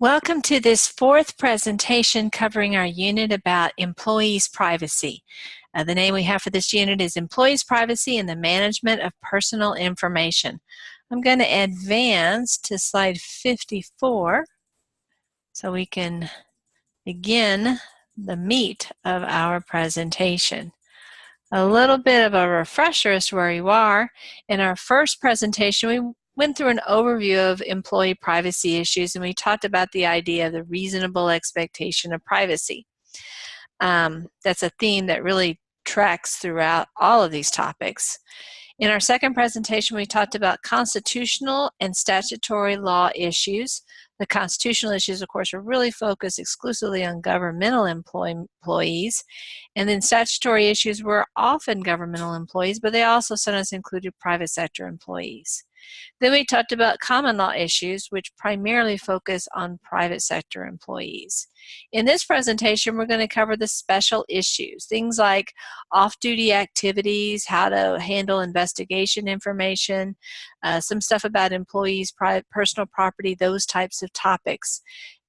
Welcome to this fourth presentation covering our unit about employees' privacy. The name we have for this unit is Employees' Privacy and the Management of Personal Information. I'm going to advance to slide 54 so we can begin the meat of our presentation. A little bit of a refresher as to where you are. In our first presentation, we went through an overview of employee privacy issues, and we talked about the idea of the reasonable expectation of privacy. That's a theme that really tracks throughout all of these topics. In our second presentation, we talked about constitutional and statutory law issues. The constitutional issues, of course, are really focused exclusively on governmental employees. And then statutory issues were often governmental employees, but they also sometimes included private sector employees. Then we talked about common law issues, which primarily focus on private sector employees. In this presentation, we're going to cover the special issues, things like off-duty activities, how to handle investigation information, some stuff about employees' personal property, those types of topics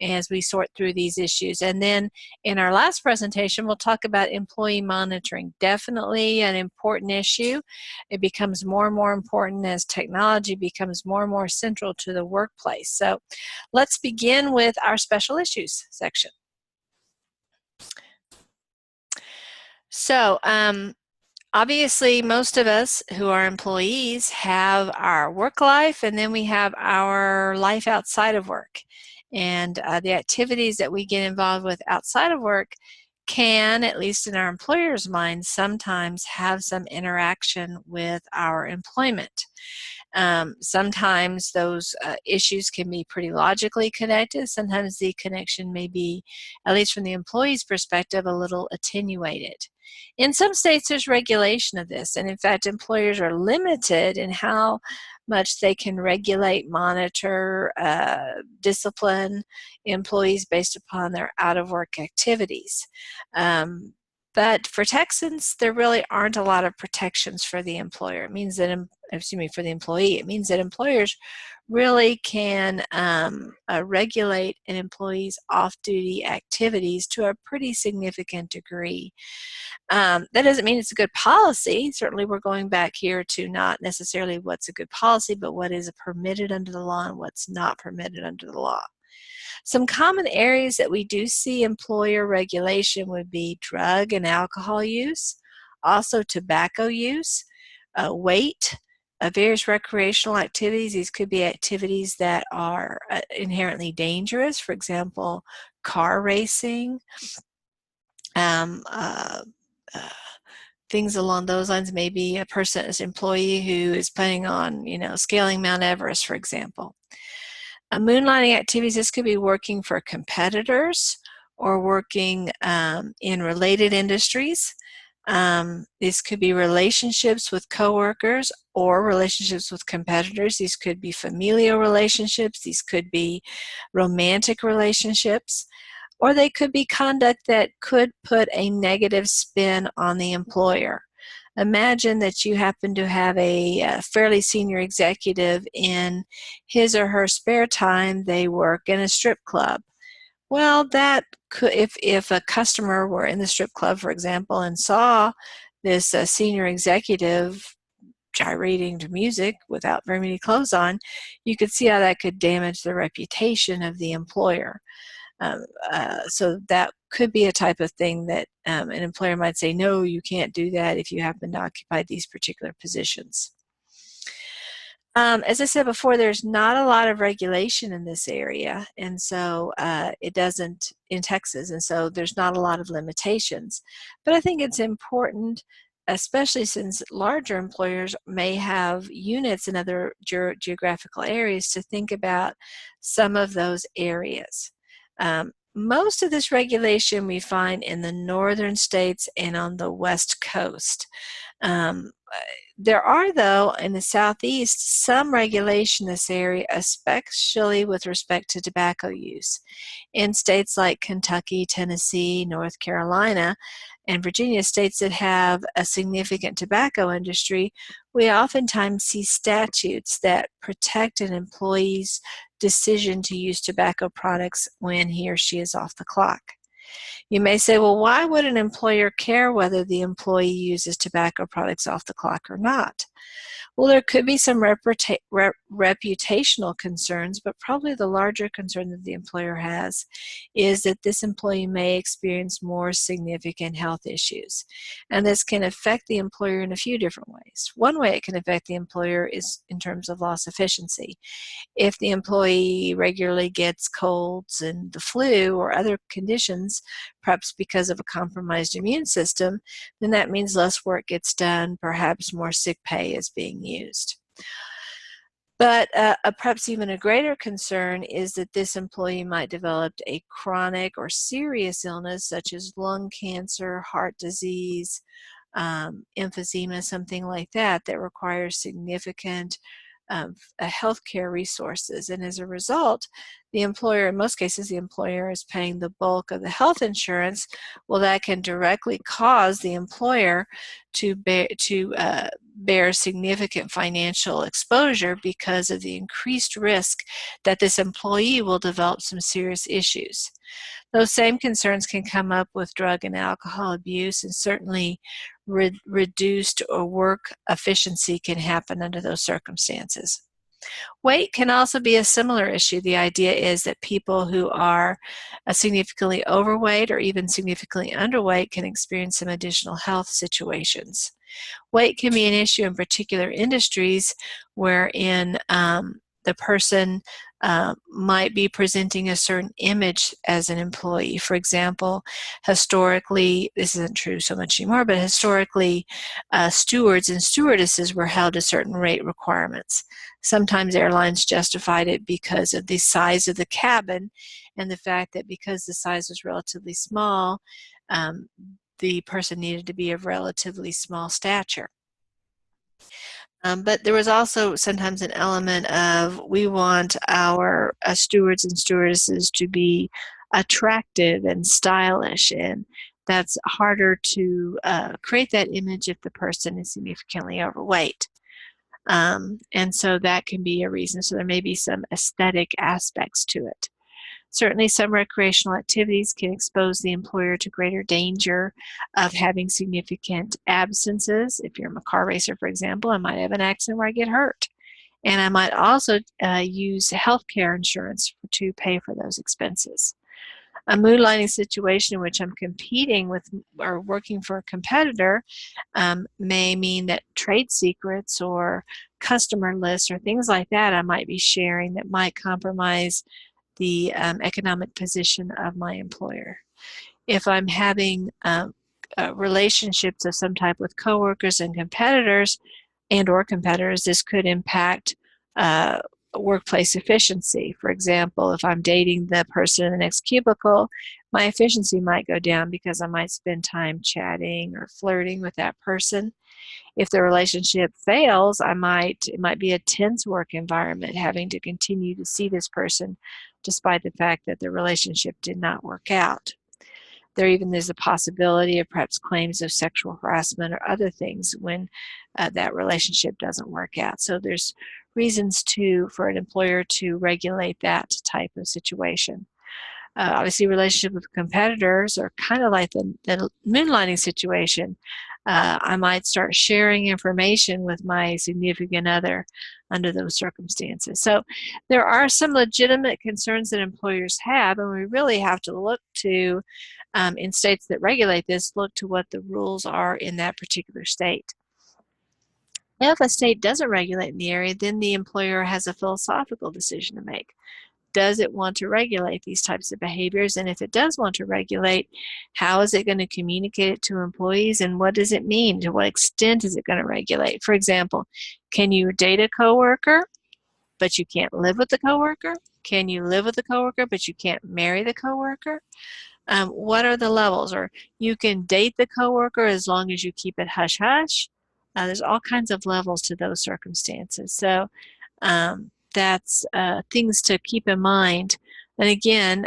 as we sort through these issues. And then in our last presentation, we'll talk about employee monitoring. Definitely an important issue. It becomes more and more important as technology becomes more and more central to the workplace. So let's begin with our special issues section. So obviously, most of us who are employees have our work life, and then we have our life outside of work. And the activities that we get involved with outside of work can, at least in our employer's mind, sometimes have some interaction with our employment. Sometimes those issues can be pretty logically connected. Sometimes the connection may be, at least from the employee's perspective, a little attenuated. In some states, there's regulation of this, and in fact, employers are limited in how much they can regulate, monitor, discipline employees based upon their out-of-work activities. But for Texans, there really aren't a lot of protections for the employer. It means that, for the employee, it means that employers really can regulate an employee's off-duty activities to a pretty significant degree. That doesn't mean it's a good policy. Certainly we're going back here to not necessarily what's a good policy, but what is permitted under the law and what's not permitted under the law. Some common areas that we do see employer regulation would be drug and alcohol use, also tobacco use, weight, various recreational activities. These could be activities that are inherently dangerous, for example, car racing, things along those lines. Maybe a person, an employee who is planning on, scaling Mount Everest, for example. Moonlighting activities, this could be working for competitors or working in related industries. These could be relationships with coworkers or relationships with competitors. These could be familial relationships. These could be romantic relationships. Or they could be conduct that could put a negative spin on the employer. Imagine that you happen to have a fairly senior executive in his or her spare time. They work in a strip club. Well, that could, if a customer were in the strip club, for example, and saw this senior executive gyrating to music without very many clothes on, you could see how that could damage the reputation of the employer. So that could be a type of thing that an employer might say, no, you can't do that if you happen to occupy these particular positions. As I said before, there's not a lot of regulation in this area, and so it doesn't in Texas, and so there's not a lot of limitations. But I think it's important, especially since larger employers may have units in other geographical areas, to think about some of those areas. Most of this regulation we find in the northern states and on the west coast. There are, though, in the southeast, some regulation in this area, especially with respect to tobacco use. In states like Kentucky, Tennessee, North Carolina, and Virginia, states that have a significant tobacco industry, we oftentimes see statutes that protect an employee's decision to use tobacco products when he or she is off the clock. You may say, well, why would an employer care whether the employee uses tobacco products off the clock or not? Well, there could be some reputational concerns, but probably the larger concern that the employer has is that this employee may experience more significant health issues. And this can affect the employer in a few different ways. One way it can affect the employer is in terms of loss efficiency. If the employee regularly gets colds and the flu or other conditions, perhaps because of a compromised immune system, then that means less work gets done, perhaps more sick pay is being used. But perhaps even a greater concern is that this employee might develop a chronic or serious illness such as lung cancer, heart disease, emphysema, something like that, that requires significant healthcare resources. And as a result, the employer, in most cases, the employer is paying the bulk of the health insurance. Well, that can directly cause the employer to bear significant financial exposure because of the increased risk that this employee will develop some serious issues. Those same concerns can come up with drug and alcohol abuse, and certainly reduced or work efficiency can happen under those circumstances. Weight can also be a similar issue. The idea is that people who are significantly overweight or even significantly underweight can experience some additional health situations. Weight can be an issue in particular industries wherein the person might be presenting a certain image as an employee. For example, historically, this isn't true so much anymore, but historically, stewards and stewardesses were held to certain rate requirements. Sometimes airlines justified it because of the size of the cabin and the fact that because the size was relatively small, the person needed to be of relatively small stature. But there was also sometimes an element of we want our stewards and stewardesses to be attractive and stylish, and that's harder to create that image if the person is significantly overweight. And so that can be a reason. So there may be some aesthetic aspects to it. Certainly some recreational activities can expose the employer to greater danger of having significant absences. If you're a car racer, for example, I might have an accident where I get hurt. And I might also use healthcare insurance to pay for those expenses. A moonlighting situation in which I'm competing with or working for a competitor may mean that trade secrets or customer lists or things like that I might be sharing that might compromise the economic position of my employer. If I'm having relationships of some type with coworkers and competitors or competitors, this could impact workplace efficiency. For example, if I'm dating the person in the next cubicle, my efficiency might go down because I might spend time chatting or flirting with that person. If the relationship fails, it might be a tense work environment, having to continue to see this person despite the fact that the relationship did not work out. There's a possibility of perhaps claims of sexual harassment or other things when that relationship doesn't work out. So there's reasons for an employer to regulate that type of situation. Obviously, relationships with competitors are kind of like the moonlighting situation. I might start sharing information with my significant other under those circumstances. So there are some legitimate concerns that employers have, and we really have to look to, in states that regulate this, look to what the rules are in that particular state. If a state doesn't regulate in the area, then the employer has a philosophical decision to make. Does it want to regulate these types of behaviors? And if it does want to regulate, how is it going to communicate it to employees, and what does it mean? To what extent is it going to regulate? For example, can you date a coworker, but you can't live with the coworker? Can you live with the coworker, but you can't marry the coworker? What are the levels? Or you can date the coworker as long as you keep it hush-hush. There's all kinds of levels to those circumstances. So that's things to keep in mind. And again,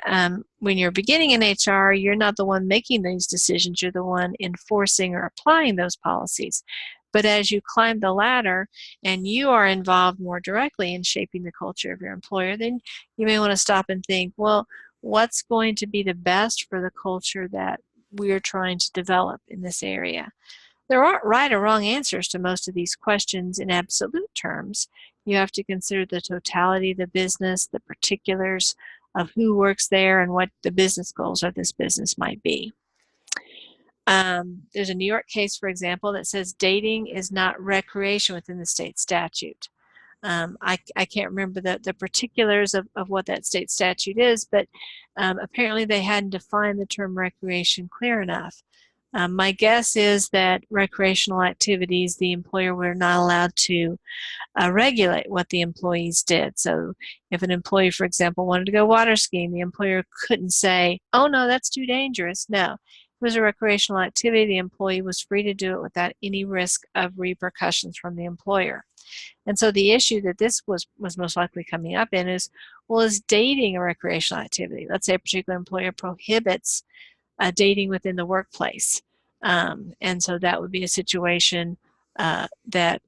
when you're beginning in HR, you're not the one making these decisions. You're the one enforcing or applying those policies. But as you climb the ladder and you are involved more directly in shaping the culture of your employer, then you may want to stop and think, well, what's going to be the best for the culture that we're trying to develop in this area? There aren't right or wrong answers to most of these questions in absolute terms. You have to consider the totality of the business, the particulars of who works there, and what the business goals of this business might be. There's a New York case, for example, that says dating is not recreation within the state statute. I can't remember the particulars of what that state statute is, but apparently they hadn't defined the term recreation clear enough. My guess is that recreational activities, the employer were not allowed to regulate what the employees did. So if an employee, for example, wanted to go water skiing, the employer couldn't say, oh no, that's too dangerous. No, it was a recreational activity. The employee was free to do it without any risk of repercussions from the employer. And so the issue that this was most likely coming up in is, well, is dating a recreational activity? Let's say a particular employer prohibits dating within the workplace. And so that would be a situation that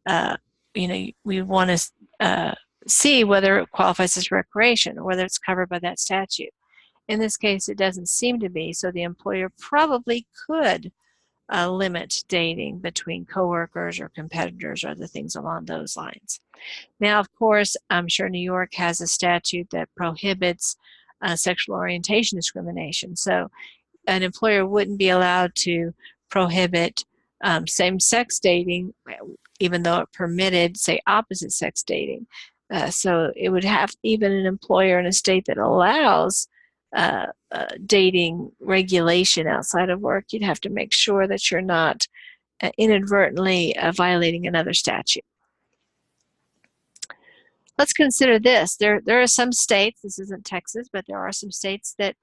we want to see whether it qualifies as recreation or whether it's covered by that statute. In this case, it doesn't seem to be, so the employer probably could limit dating between coworkers or competitors or other things along those lines. Now, of course, I'm sure New York has a statute that prohibits sexual orientation discrimination. So an employer wouldn't be allowed to prohibit same-sex dating, even though it permitted, say, opposite-sex dating. So it would have, even an employer in a state that allows dating regulation outside of work, you'd have to make sure that you're not inadvertently violating another statute. Let's consider this. There are some states, this isn't Texas, but there are some states that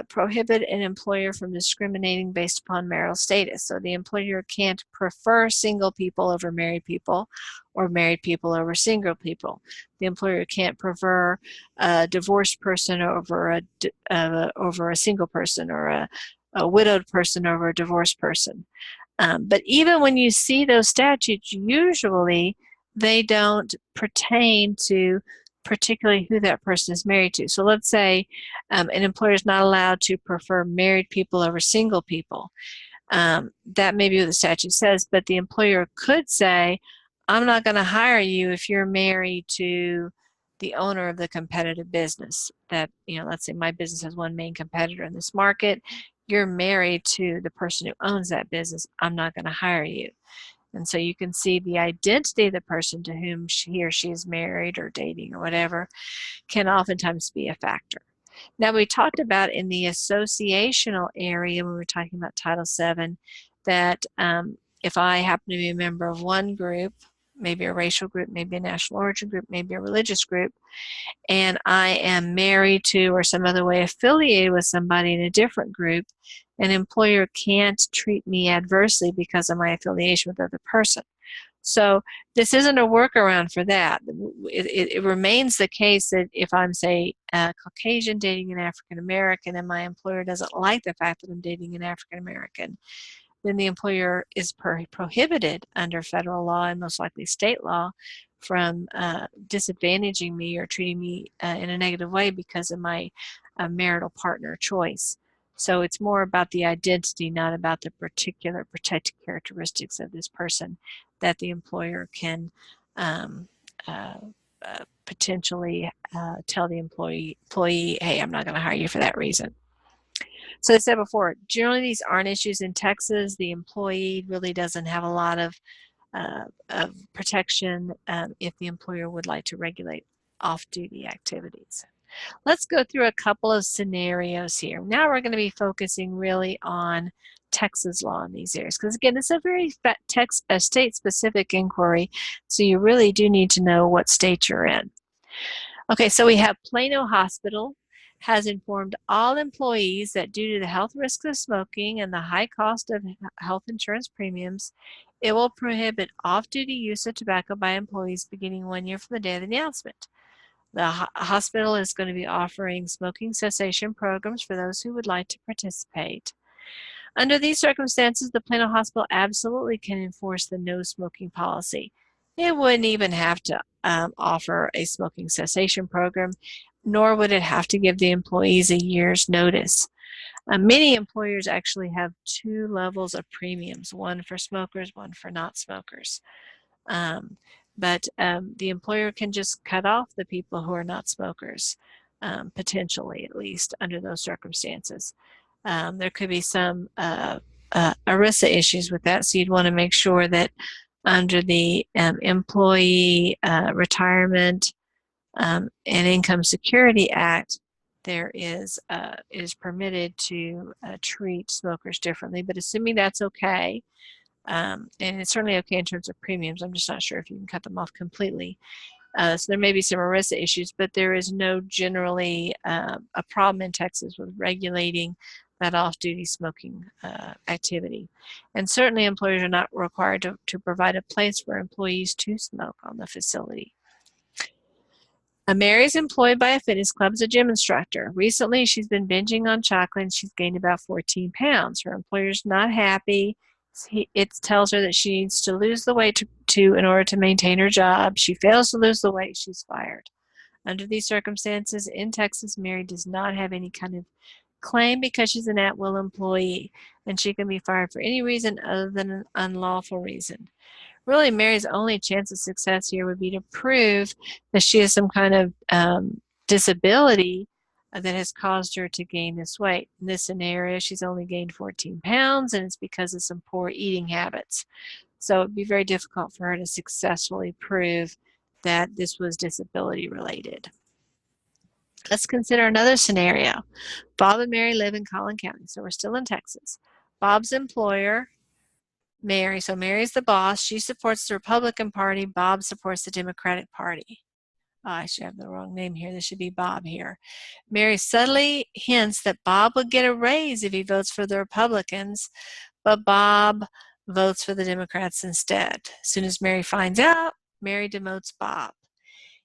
prohibit an employer from discriminating based upon marital status. So the employer can't prefer single people over married people or married people over single people. The employer can't prefer a divorced person over a single person, or a widowed person over a divorced person. But even when you see those statutes, usually they don't pertain to particularly who that person is married to. So let's say an employer is not allowed to prefer married people over single people. That may be what the statute says, but the employer could say, I'm not going to hire you if you're married to the owner of the competitive business. That, let's say my business has one main competitor in this market. You're married to the person who owns that business. I'm not going to hire you. And so you can see the identity of the person to whom he or she is married or dating or whatever can oftentimes be a factor. Now, we talked about in the associational area when we were talking about Title VII that if I happen to be a member of one group, maybe a racial group, maybe a national origin group, maybe a religious group, and I am married to or some other way affiliated with somebody in a different group, an employer can't treat me adversely because of my affiliation with the other person. So this isn't a workaround for that. It remains the case that if I'm, say, a Caucasian dating an African American and my employer doesn't like the fact that I'm dating an African American, then the employer is prohibited under federal law and most likely state law from disadvantaging me or treating me in a negative way because of my marital partner choice. So it's more about the identity, not about the particular protected characteristics of this person that the employer can potentially tell the employee, hey, I'm not going to hire you for that reason. So as I said before, generally these aren't issues in Texas. The employee really doesn't have a lot of protection if the employer would like to regulate off-duty activities. Let's go through a couple of scenarios here. Now we're going to be focusing really on Texas law in these areas, because again, it's a very state-specific inquiry, so you really do need to know what state you're in. Okay, so we have Plano Hospital has informed all employees that due to the health risks of smoking and the high cost of health insurance premiums, it will prohibit off-duty use of tobacco by employees beginning 1 year from the day of the announcement. The hospital is going to be offering smoking cessation programs for those who would like to participate. Under these circumstances, the Plano Hospital absolutely can enforce the no smoking policy. It wouldn't even have to offer a smoking cessation program, nor would it have to give the employees a year's notice. Many employers actually have two levels of premiums, one for smokers, one for not smokers. But the employer can just cut off the people who are not smokers, potentially at least under those circumstances. There could be some ERISA issues with that, so you'd want to make sure that under the Employee Retirement and Income Security Act, there is it is permitted to treat smokers differently, but assuming that's okay, and it's certainly okay in terms of premiums, I'm just not sure if you can cut them off completely. So there may be some ERISA issues, but there is no generally a problem in Texas with regulating that off-duty smoking activity. And certainly employers are not required to provide a place for employees to smoke on the facility. Mary is employed by a fitness club as a gym instructor. Recently, she's been binging on chocolate and she's gained about 14 pounds. Her employer's not happy. It tells her that she needs to lose the weight in order to maintain her job. She fails to lose the weight, she's fired. Under these circumstances, in Texas, Mary does not have any kind of claim because she's an at-will employee, and she can be fired for any reason other than an unlawful reason. Really, Mary's only chance of success here would be to prove that she has some kind of disability that has caused her to gain this weight. In this scenario, she's only gained 14 pounds, and it's because of some poor eating habits. So it'd be very difficult for her to successfully prove that this was disability related. Let's consider another scenario. Bob and Mary live in Collin County, so we're still in Texas. Bob's employer, Mary, so Mary's the boss. She supports the Republican Party. Bob supports the Democratic Party. Oh, I should have the wrong name here. This should be Bob here. Mary subtly hints that Bob would get a raise if he votes for the Republicans, but Bob votes for the Democrats instead. As soon as Mary finds out, Mary demotes Bob.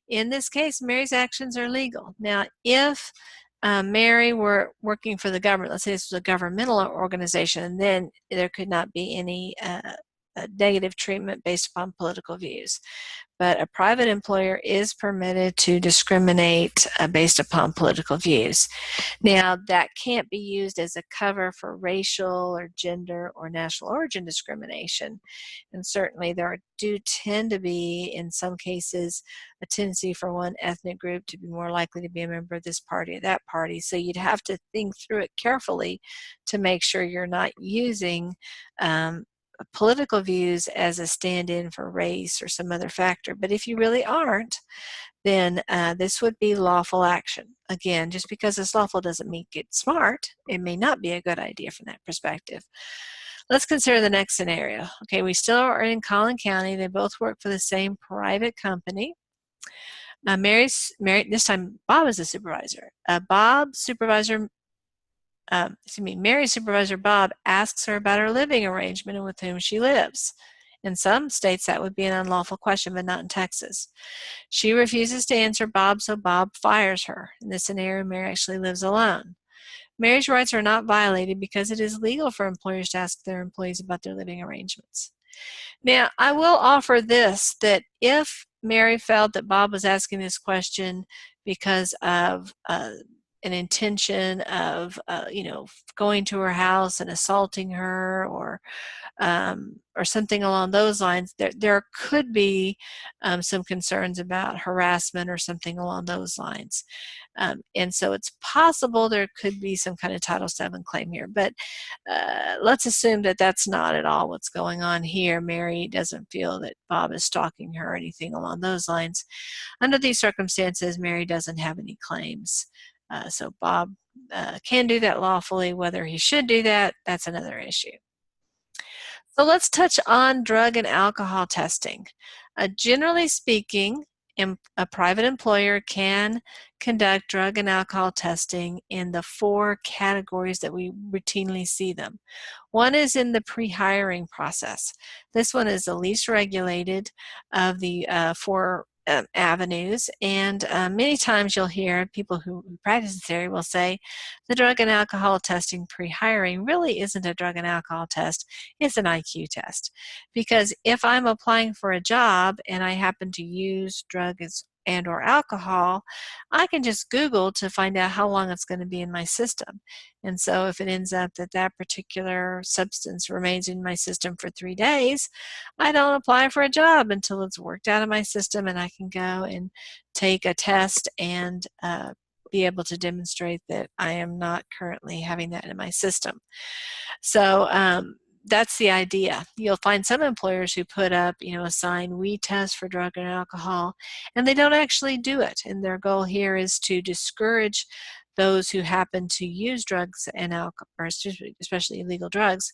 In this case, Mary's actions are legal. Now, if Mary were working for the government, let's say this was a governmental organization, then there could not be any negative treatment based upon political views. But a private employer is permitted to discriminate based upon political views. Now, that can't be used as a cover for racial or gender or national origin discrimination. And certainly there do tend to be, in some cases, a tendency for one ethnic group to be more likely to be a member of this party or that party. So you'd have to think through it carefully to make sure you're not using political views as a stand-in for race or some other factor. But if you really aren't, then this would be lawful action. Again, just because it's lawful doesn't mean it's smart. It may not be a good idea from that perspective. Let's consider the next scenario. Okay, we still are in Collin County. They both work for the same private company. Mary's this time Bob is the supervisor. Mary's supervisor Bob asks her about her living arrangement and with whom she lives. In some states that would be an unlawful question, but not in Texas. She refuses to answer Bob, so Bob fires her. In this scenario, Mary actually lives alone. Mary's rights are not violated because it is legal for employers to ask their employees about their living arrangements. Now, I will offer this, that if Mary felt that Bob was asking this question because of an intention of, going to her house and assaulting her or something along those lines, there could be some concerns about harassment or something along those lines. And so it's possible there could be some kind of Title VII claim here, but let's assume that that's not at all what's going on here. Mary doesn't feel that Bob is stalking her or anything along those lines. Under these circumstances, Mary doesn't have any claims. So Bob can do that lawfully. Whether he should do that, that's another issue. So let's touch on drug and alcohol testing. Generally speaking, a private employer can conduct drug and alcohol testing in the 4 categories that we routinely see them. One is in the pre-hiring process. This one is the least regulated of the 4 avenues, and many times you'll hear people who practice this area will say the drug and alcohol testing pre-hiring really isn't a drug and alcohol test, it's an IQ test. Because if I'm applying for a job and I happen to use drugs and or alcohol, I can just Google to find out how long it's going to be in my system. And so if it ends up that that particular substance remains in my system for 3 days, I don't apply for a job until it's worked out of my system and I can go and take a test and be able to demonstrate that I am not currently having that in my system. So that's the idea. You'll find some employers who put up, a sign, "We test for drug and alcohol," and they don't actually do it. And their goal here is to discourage those who happen to use drugs and alcohol, or especially illegal drugs,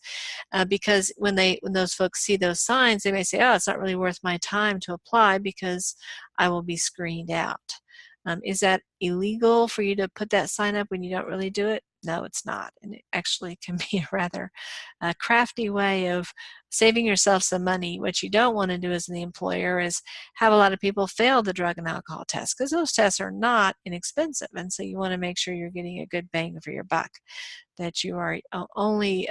because when those folks see those signs, they may say, "Oh, it's not really worth my time to apply because I will be screened out." Is that illegal for you to put that sign up when you don't really do it? No, it's not. And it actually can be a rather crafty way of saving yourself some money. What you don't want to do as the employer is have a lot of people fail the drug and alcohol test, because those tests are not inexpensive. And so you want to make sure you're getting a good bang for your buck, that you are only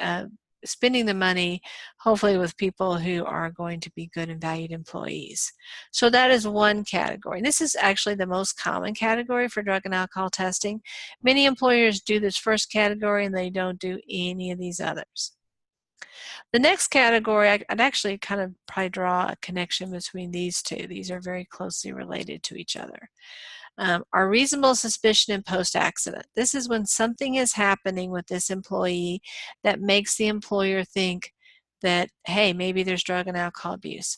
spending the money hopefully with people who are going to be good and valued employees. So that is one category. This is actually the most common category for drug and alcohol testing. Many employers do this first category and they don't do any of these others. The next category, I'd actually kind of probably draw a connection between these two. These are very closely related to each other. Our reasonable suspicion in post-accident. This is when something is happening with this employee that makes the employer think that, hey, maybe there's drug and alcohol abuse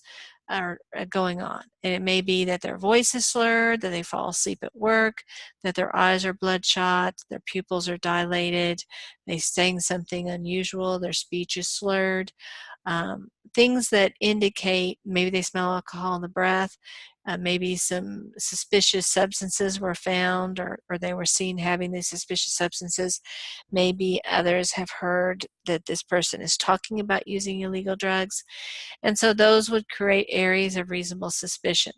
going on. And it may be that their voice is slurred, that they fall asleep at work, that their eyes are bloodshot, their pupils are dilated, they're saying something unusual, their speech is slurred. Things that indicate maybe they smell alcohol in the breath, maybe some suspicious substances were found, or they were seen having these suspicious substances. Maybe others have heard that this person is talking about using illegal drugs. And so those would create areas of reasonable suspicion.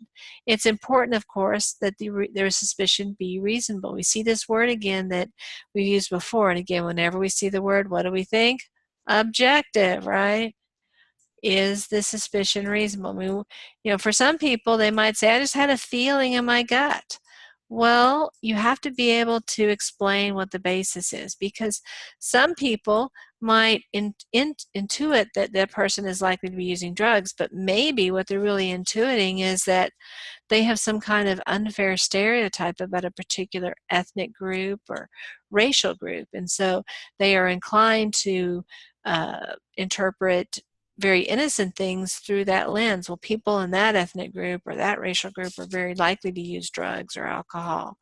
It's important, of course, that their suspicion be reasonable. We see this word again that we've used before. And again, whenever we see the word, what do we think? Objective, right? Is the suspicion reasonable? I mean, for some people, they might say, I just had a feeling in my gut. Well, you have to be able to explain what the basis is, because some people might intuit that that person is likely to be using drugs, but maybe what they're really intuiting is that they have some kind of unfair stereotype about a particular ethnic group or racial group. And so they are inclined to interpret very innocent things through that lens. Well, people in that ethnic group or that racial group are very likely to use drugs or alcohol.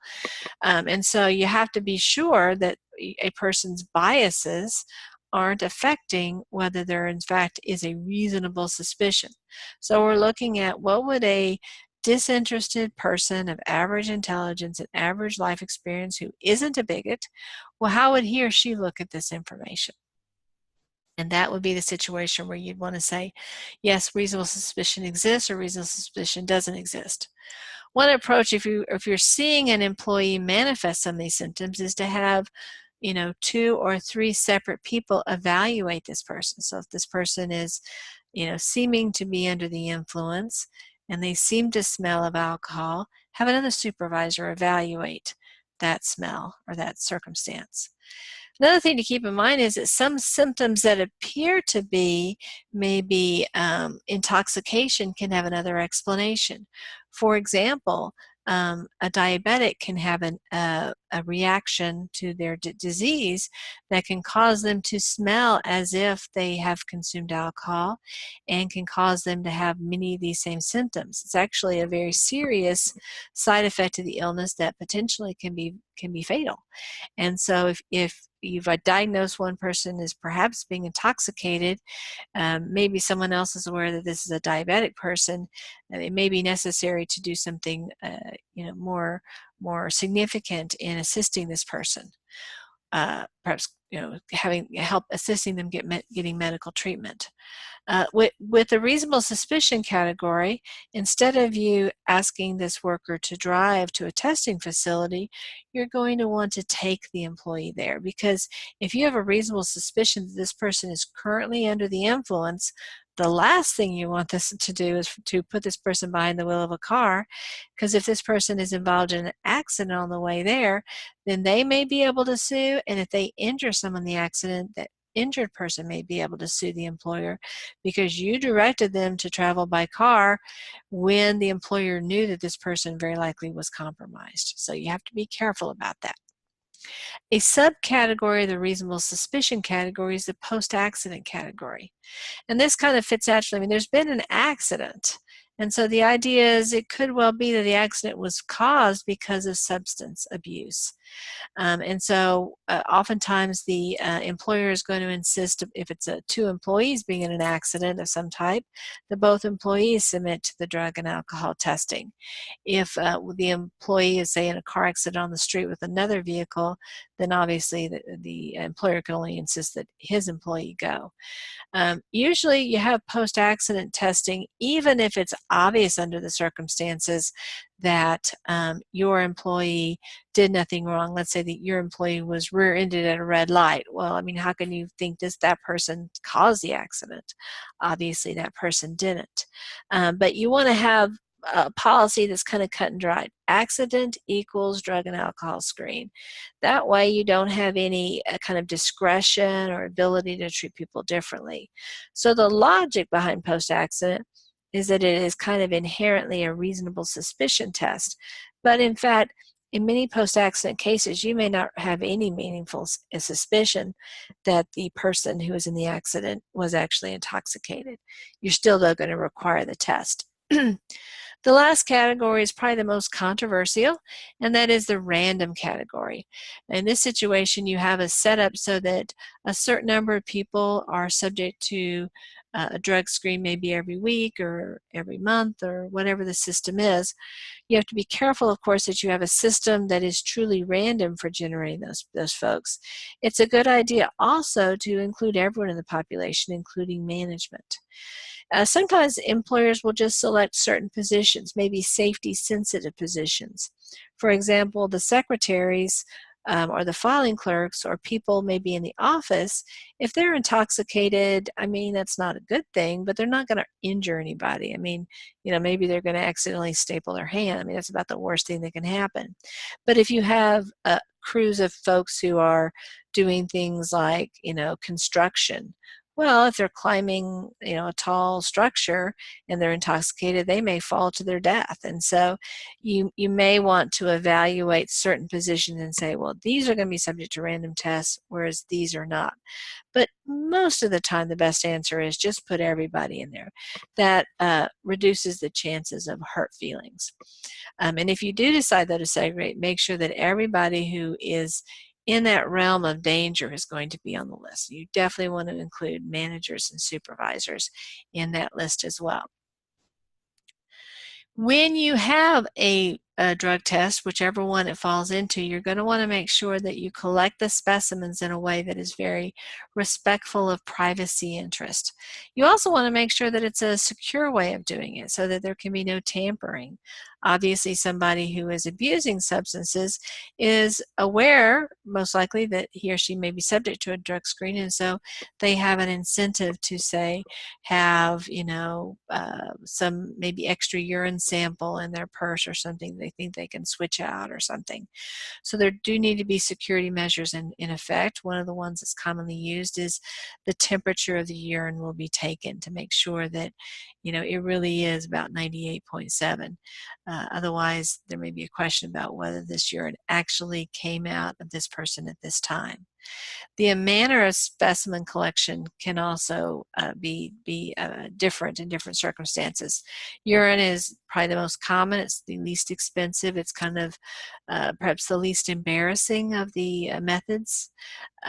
And so you have to be sure that a person's biases aren't affecting whether there in fact is a reasonable suspicion. So we're looking at what would a disinterested person of average intelligence and average life experience who isn't a bigot, well, how would he or she look at this information? And that would be the situation where you'd want to say, yes, reasonable suspicion exists, or reasonable suspicion doesn't exist. One approach, if you're seeing an employee manifest some of these symptoms, is to have 2 or 3 separate people evaluate this person. So if this person is seeming to be under the influence and they seem to smell of alcohol, have another supervisor evaluate that smell or that circumstance. Another thing to keep in mind is that some symptoms that appear to be maybe intoxication can have another explanation. For example, a diabetic can have a reaction to their disease that can cause them to smell as if they have consumed alcohol, and can cause them to have many of these same symptoms. It's actually a very serious side effect of the illness that potentially can be fatal. And so if you've diagnosed one person as perhaps being intoxicated, maybe someone else is aware that this is a diabetic person, it may be necessary to do something more significant in assisting this person. Perhaps assisting them getting medical treatment. With the reasonable suspicion category, instead of you asking this worker to drive to a testing facility, you're going to want to take the employee there, because if you have a reasonable suspicion that this person is currently under the influence, the last thing you want this to do is to put this person behind the wheel of a car, because if this person is involved in an accident on the way there, then they may be able to sue, and if they injure someone in the accident, that injured person may be able to sue the employer because you directed them to travel by car when the employer knew that this person very likely was compromised. So you have to be careful about that. A subcategory of the reasonable suspicion category is the post-accident category. And this kind of fits actually, I mean, there's been an accident. And so the idea is it could well be that the accident was caused because of substance abuse. And so oftentimes the employer is going to insist, if it's two employees being in an accident of some type, that both employees submit to the drug and alcohol testing. If the employee is, say, in a car accident on the street with another vehicle, then obviously the employer can only insist that his employee go. Usually you have post-accident testing, even if it's obvious under the circumstances that your employee did nothing wrong. Let's say that your employee was rear-ended at a red light. Well, I mean, how can you think that person caused the accident? Obviously that person didn't. But you want to have a policy that's kind of cut and dried. Accident equals drug and alcohol screen. That way you don't have any kind of discretion or ability to treat people differently. So the logic behind post-accident is that it is kind of inherently a reasonable suspicion test. But in fact, in many post-accident cases, you may not have any meaningful suspicion that the person who was in the accident was actually intoxicated. You're still, though, going to require the test. The last category is probably the most controversial, and that is the random category. In this situation, you have a setup so that a certain number of people are subject to a drug screen maybe every week or every month or whatever the system is. You have to be careful, of course, that you have a system that is truly random for generating those folks. It's a good idea also to include everyone in the population, including management. Sometimes employers will just select certain positions, maybe safety-sensitive positions. For example, the secretaries or the filing clerks or people maybe in the office, if they're intoxicated, I mean, that's not a good thing, but they're not going to injure anybody. I mean, maybe they're going to accidentally staple their hand. I mean, that's about the worst thing that can happen. But if you have crews of folks who are doing things like, construction, well, if they're climbing, a tall structure and they're intoxicated, they may fall to their death. And so you may want to evaluate certain positions and say, well, these are going to be subject to random tests, whereas these are not. But most of the time, the best answer is just put everybody in there. That reduces the chances of hurt feelings. And if you do decide, though, to segregate, make sure that everybody who is in that realm of danger is going to be on the list. You definitely want to include managers and supervisors in that list as well. When you have a drug test, whichever one it falls into, you're going to want to make sure that you collect the specimens in a way that is very respectful of privacy interest. You also want to make sure that it's a secure way of doing it so that there can be no tampering. Obviously, somebody who is abusing substances is aware, most likely, that he or she may be subject to a drug screen, and so they have an incentive to, say, have, some maybe extra urine sample in their purse or something they think they can switch out or something. So there do need to be security measures in effect. One of the ones that's commonly used is the temperature of the urine will be taken to make sure that, it really is about 98.7. Otherwise, there may be a question about whether this urine actually came out of this person at this time. The manner of specimen collection can also be different in different circumstances. Urine is probably the most common. It's the least expensive. It's kind of perhaps the least embarrassing of the methods,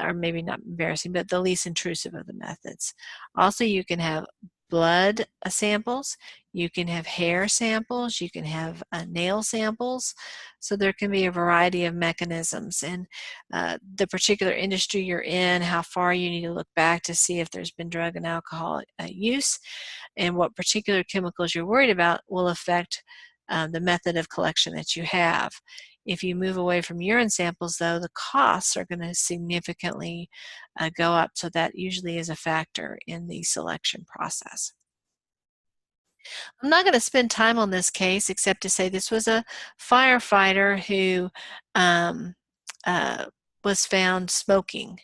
or maybe not embarrassing, but the least intrusive of the methods. Also, you can have blood samples, you can have hair samples, you can have nail samples. So there can be a variety of mechanisms, and the particular industry you're in, how far you need to look back to see if there's been drug and alcohol use, and what particular chemicals you're worried about will affect the method of collection that you have. If you move away from urine samples, though, the costs are going to significantly go up, so that usually is a factor in the selection process. I'm not going to spend time on this case except to say this was a firefighter who um, uh, was found smoking.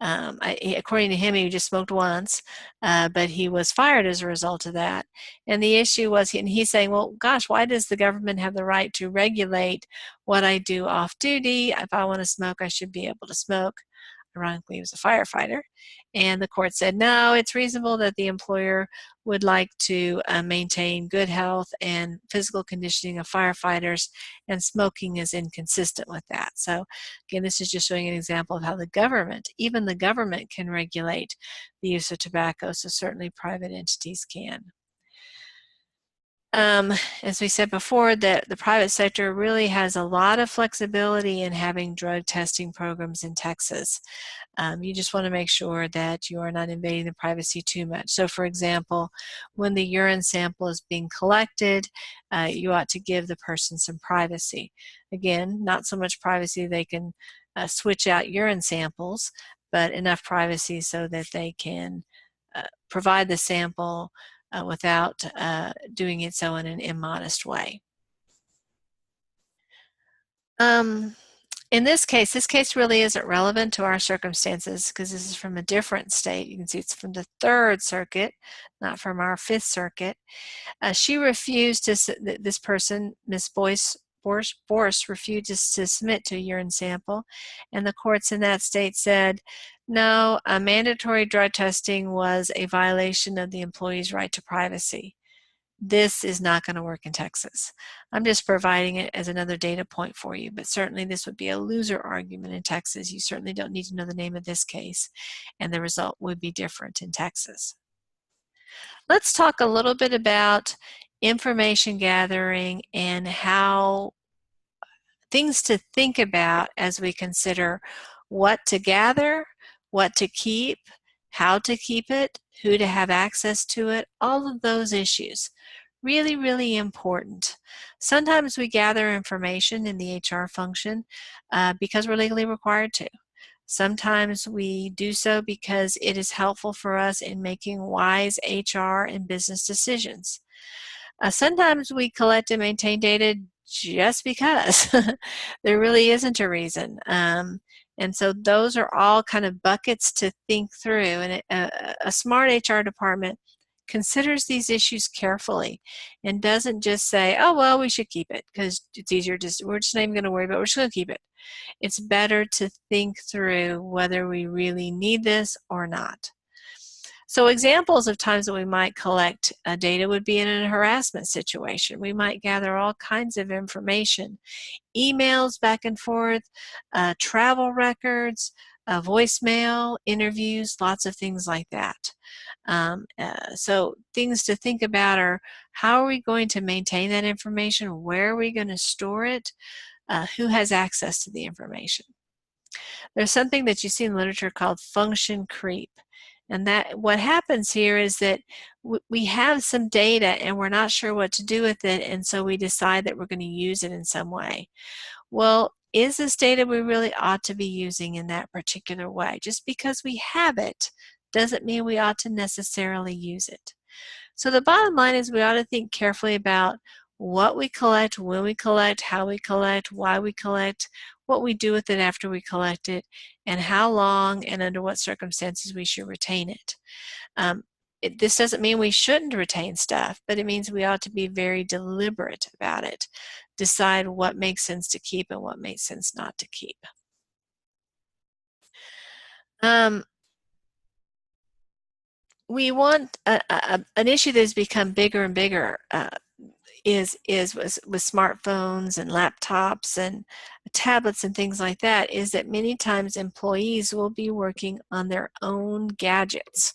According to him, he just smoked once, but he was fired as a result of that. And the issue was, and he's saying, well, gosh, why does the government have the right to regulate what I do off duty? If I want to smoke, I should be able to smoke. Ironically, he was a firefighter. And the court said, no, it's reasonable that the employer would like to maintain good health and physical conditioning of firefighters, and smoking is inconsistent with that. So again, this is just showing an example of how the government, even the government, can regulate the use of tobacco, so certainly private entities can. As we said before, that the private sector really has a lot of flexibility in having drug testing programs in Texas. You just want to make sure that you are not invading the privacy too much. So for example, when the urine sample is being collected, you ought to give the person some privacy. Again, not so much privacy they can switch out urine samples, but enough privacy so that they can provide the sample without doing it so in an immodest way. In this case really isn't relevant to our circumstances because this is from a different state. You can see it's from the Third Circuit, not from our Fifth Circuit. She refused to, this person, Ms. Borse, refuses to submit to a urine sample, and the courts in that state said, no, a mandatory drug testing was a violation of the employee's right to privacy. This is not going to work in Texas. I'm just providing it as another data point for you, but certainly this would be a loser argument in Texas. You certainly don't need to know the name of this case, and the result would be different in Texas. Let's talk a little bit about information gathering and how things to think about as we consider what to gather, what to keep, how to keep it, who to have access to it, all of those issues. Really, really important. Sometimes we gather information in the HR function because we're legally required to. Sometimes we do so because it is helpful for us in making wise HR and business decisions. Sometimes we collect and maintain data just because there really isn't a reason. And so those are all kind of buckets to think through. And a smart HR department considers these issues carefully and doesn't just say, oh, well, we should keep it because it's easier, we're just not even going to worry about it, we're just going to keep it. It's better to think through whether we really need this or not. So examples of times that we might collect data would be in a harassment situation. We might gather all kinds of information, emails back and forth, travel records, voicemail, interviews, lots of things like that. So things to think about are, how are we going to maintain that information? Where are we going to store it? Who has access to the information? There's something that you see in literature called function creep. And that what happens here is that we have some data and we're not sure what to do with it, and so we decide that we're going to use it in some way. Well, is this data we really ought to be using in that particular way? Just because we have it doesn't mean we ought to necessarily use it. So the bottom line is we ought to think carefully about what we collect, when we collect, how we collect, why we collect, what we do with it after we collect it, and how long and under what circumstances we should retain it. This doesn't mean we shouldn't retain stuff, but it means we ought to be very deliberate about it. Decide what makes sense to keep and what makes sense not to keep. We want an issue that has become bigger and bigger is with smartphones and laptops and tablets and things like that, is that many times employees will be working on their own gadgets.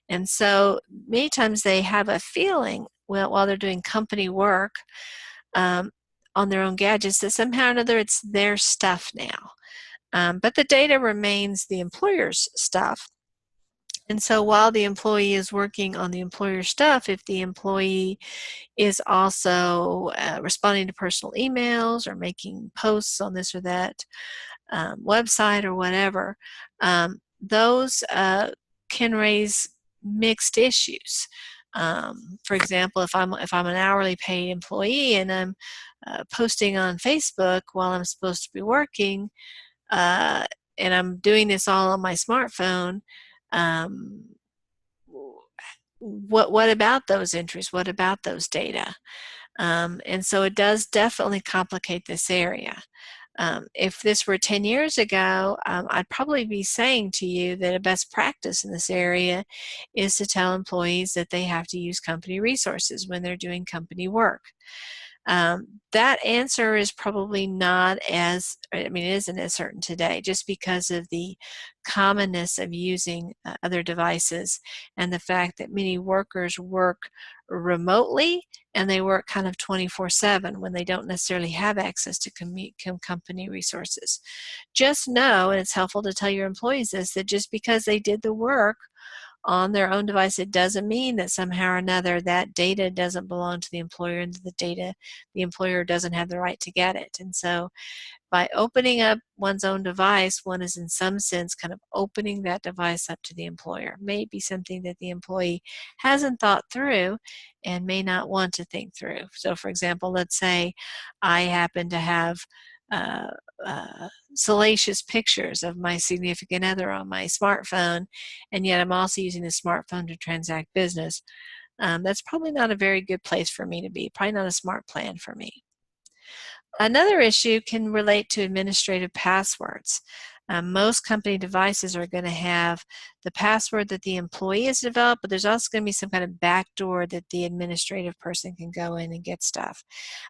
And so many times they have a feeling, well, while they're doing company work on their own gadgets, that somehow or another it's their stuff now. But the data remains the employer's stuff. And so while the employee is working on the employer's stuff, if the employee is also responding to personal emails or making posts on this or that website or whatever, those can raise mixed issues. For example, if I'm an hourly paid employee and I'm posting on Facebook while I'm supposed to be working, and I'm doing this all on my smartphone, um, what about those entries? What about those data? And so it does definitely complicate this area. If this were 10 years ago, I'd probably be saying to you that a best practice in this area is to tell employees that they have to use company resources when they're doing company work. That answer is probably not as, I mean, it isn't as certain today, just because of the commonness of using other devices and the fact that many workers work remotely and they work kind of 24/7 when they don't necessarily have access to company resources. Just know, and it's helpful to tell your employees this, that just because they did the work on their own device, it doesn't mean that somehow or another that data doesn't belong to the employer and the employer doesn't have the right to get it. And so by opening up one's own device, one is in some sense kind of opening that device up to the employer. Maybe something that the employee hasn't thought through and may not want to think through. So for example, let's say I happen to have uh, salacious pictures of my significant other on my smartphone, and yet I'm also using the smartphone to transact business. That's probably not a very good place for me to be, probably not a smart plan for me. Another issue can relate to administrative passwords. Most company devices are going to have the password that the employee has developed, but there's also going to be some kind of backdoor that the administrative person can go in and get stuff.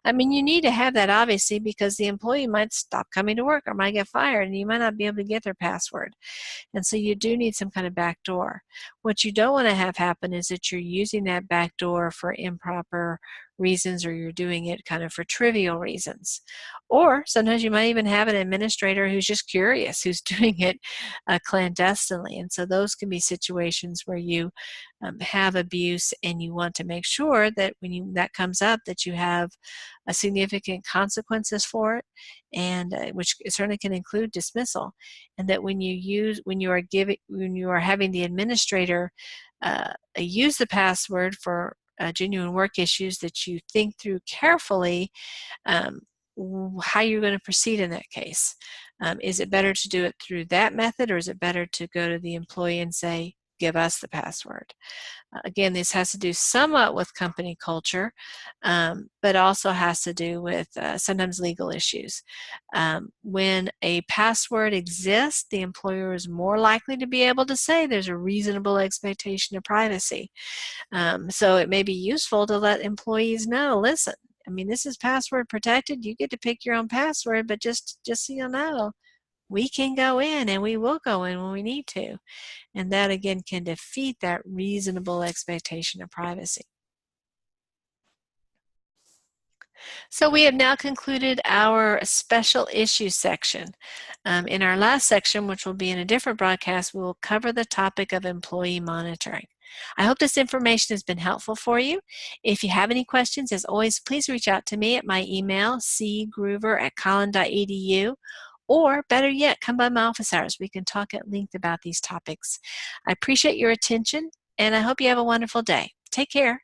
I mean, you need to have that obviously because the employee might stop coming to work or might get fired and you might not be able to get their password. And so you do need some kind of backdoor. What you don't want to have happen is that you're using that backdoor for improper reasons, or you're doing it kind of for trivial reasons. Or sometimes you might even have an administrator who's just curious, who's doing it clandestinely. And so those can be situations where you have abuse and you want to make sure that when that comes up that you have significant consequences for it, and which certainly can include dismissal, and that when you are having the administrator use the password for genuine work issues, that you think through carefully how you're going to proceed in that case. Is it better to do it through that method, or is it better to go to the employee and say, give us the password? Again, this has to do somewhat with company culture, but also has to do with sometimes legal issues. When a password exists, the employer is more likely to be able to say there's a reasonable expectation of privacy. So it may be useful to let employees know, listen, I mean, this is password protected. You get to pick your own password, but just so you know, we can go in and we will go in when we need to. And that again can defeat that reasonable expectation of privacy. So we have now concluded our special issues section. In our last section, which will be in a different broadcast, we will cover the topic of employee monitoring. I hope this information has been helpful for you. If you have any questions, as always, please reach out to me at my email, cgroover@collin.edu, or better yet, come by my office hours. We can talk at length about these topics. I appreciate your attention, and I hope you have a wonderful day. Take care.